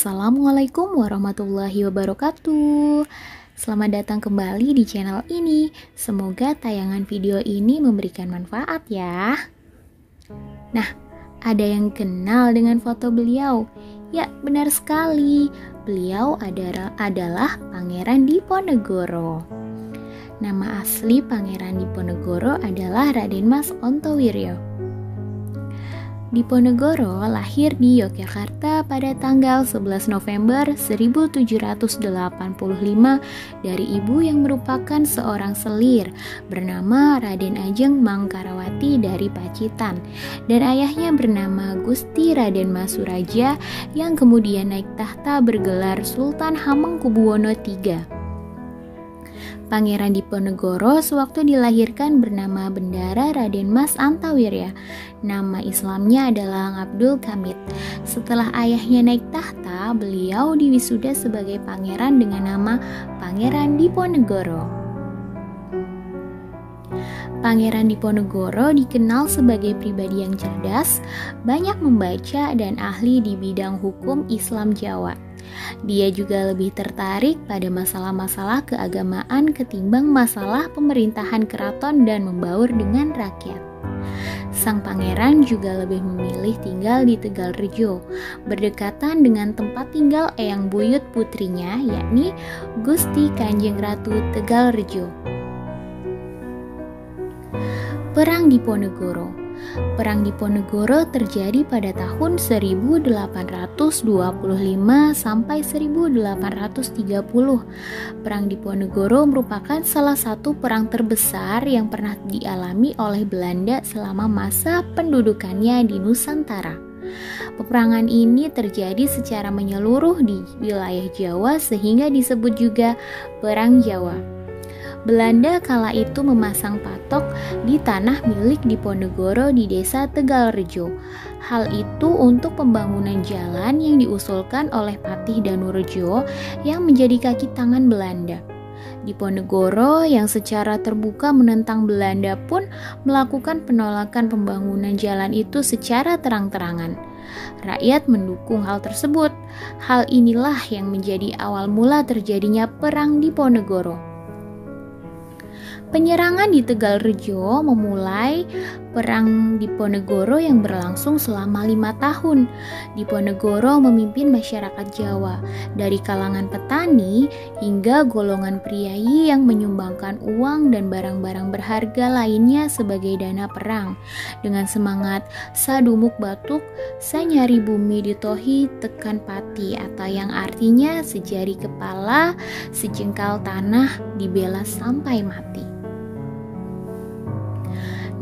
Assalamualaikum warahmatullahi wabarakatuh. Selamat datang kembali di channel ini. Semoga tayangan video ini memberikan manfaat ya. Nah, ada yang kenal dengan foto beliau? Ya, benar sekali. Beliau adalah Pangeran Diponegoro. Nama asli Pangeran Diponegoro adalah Raden Mas Ontowiryo. Diponegoro lahir di Yogyakarta pada tanggal 11 November 1785 dari ibu yang merupakan seorang selir bernama Raden Ajeng Mangkarawati dari Pacitan dan ayahnya bernama Gusti Raden Mas Suraja yang kemudian naik tahta bergelar Sultan Hamengkubuwono III. Pangeran Diponegoro sewaktu dilahirkan bernama Bendara Raden Mas Antawirya. Nama Islamnya adalah Abdul Kamit. Setelah ayahnya naik tahta, beliau diwisuda sebagai pangeran dengan nama Pangeran Diponegoro. Pangeran Diponegoro dikenal sebagai pribadi yang cerdas, banyak membaca dan ahli di bidang hukum Islam Jawa. Dia juga lebih tertarik pada masalah-masalah keagamaan ketimbang masalah pemerintahan keraton dan membaur dengan rakyat. Sang pangeran juga lebih memilih tinggal di Tegalrejo, berdekatan dengan tempat tinggal eyang buyut putrinya, yakni Gusti Kanjeng Ratu Tegalrejo. Perang Diponegoro. Perang Diponegoro terjadi pada tahun 1825 sampai 1830. Perang Diponegoro merupakan salah satu perang terbesar yang pernah dialami oleh Belanda selama masa pendudukannya di Nusantara. Peperangan ini terjadi secara menyeluruh di wilayah Jawa sehingga disebut juga Perang Jawa. Belanda kala itu memasang patok di tanah milik Diponegoro di desa Tegalrejo. Hal itu untuk pembangunan jalan yang diusulkan oleh Patih Danurejo yang menjadi kaki tangan Belanda. Diponegoro yang secara terbuka menentang Belanda pun melakukan penolakan pembangunan jalan itu secara terang-terangan. Rakyat mendukung hal tersebut. Hal inilah yang menjadi awal mula terjadinya Perang Diponegoro. Penyerangan di Tegalrejo memulai Perang Diponegoro yang berlangsung selama 5 tahun. Diponegoro memimpin masyarakat Jawa, dari kalangan petani hingga golongan priayi yang menyumbangkan uang dan barang-barang berharga lainnya sebagai dana perang. Dengan semangat sadumuk batuk, sanyari bumi ditohi tekan pati, atau yang artinya sejari kepala, sejengkal tanah dibela sampai mati.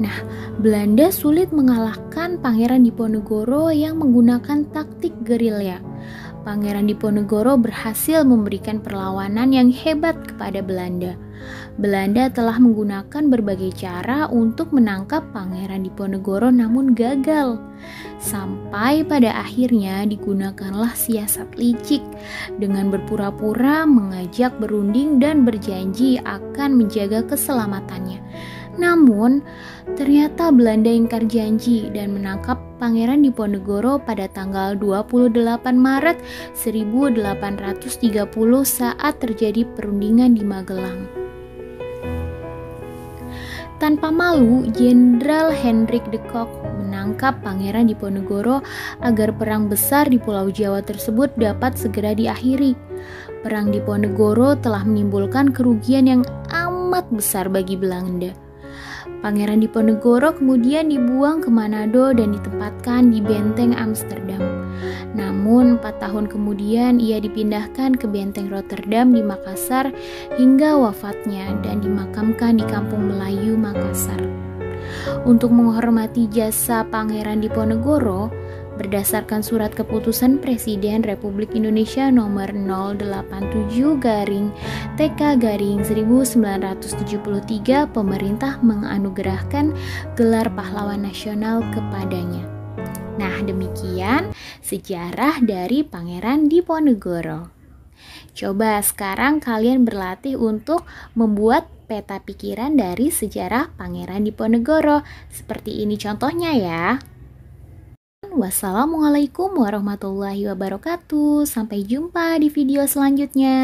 Nah, Belanda sulit mengalahkan Pangeran Diponegoro yang menggunakan taktik gerilya. Pangeran Diponegoro berhasil memberikan perlawanan yang hebat kepada Belanda. Belanda telah menggunakan berbagai cara untuk menangkap Pangeran Diponegoro namun gagal. Sampai pada akhirnya digunakanlah siasat licik dengan berpura-pura mengajak berunding dan berjanji akan menjaga keselamatannya. Namun, ternyata Belanda ingkar janji dan menangkap Pangeran Diponegoro pada tanggal 28 Maret 1830 saat terjadi perundingan di Magelang. Tanpa malu, Jenderal Hendrik de Kock menangkap Pangeran Diponegoro agar perang besar di Pulau Jawa tersebut dapat segera diakhiri. Perang Diponegoro telah menimbulkan kerugian yang amat besar bagi Belanda. Pangeran Diponegoro kemudian dibuang ke Manado dan ditempatkan di Benteng Amsterdam. Namun 4 tahun kemudian ia dipindahkan ke Benteng Rotterdam di Makassar hingga wafatnya dan dimakamkan di Kampung Melayu Makassar. Untuk menghormati jasa Pangeran Diponegoro, berdasarkan surat keputusan Presiden Republik Indonesia nomor 087-TK-1973, pemerintah menganugerahkan gelar pahlawan nasional kepadanya. Nah, demikian sejarah dari Pangeran Diponegoro. Coba sekarang kalian berlatih untuk membuat peta pikiran dari sejarah Pangeran Diponegoro. Seperti ini contohnya ya. Wassalamualaikum warahmatullahi wabarakatuh. Sampai jumpa di video selanjutnya.